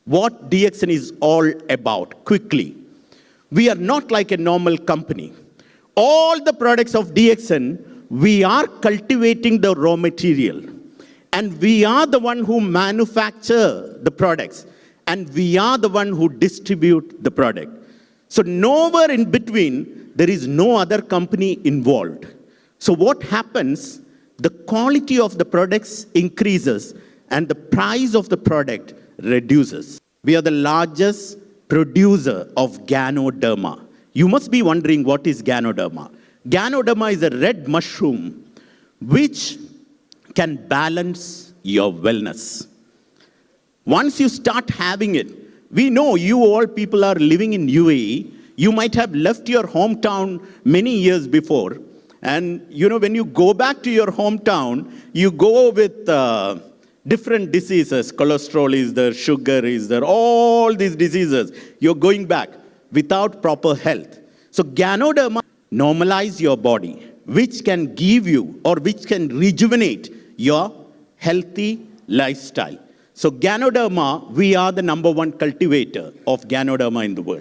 what DXN is all about quickly. We are not like a normal company. All the products of DXN, we are cultivating the raw material. And we are the one who manufacture the products. And we are the one who distribute the product. So nowhere in between, there is no other company involved. So what happens, the quality of the products increases and the price of the product reduces. We are the largest producer of Ganoderma. You must be wondering what is Ganoderma. Ganoderma is a red mushroom which can balance your wellness. Once you start having it, we know you all people are living in UAE. You might have left your hometown many years before. And you know, when you go back to your hometown, you go with different diseases. Cholesterol is there, sugar is there, all these diseases. You're going back without proper health. So Ganoderma normalize your body, which can give you or which can rejuvenate your healthy lifestyle. So Ganoderma, we are the #1 cultivator of Ganoderma in the world.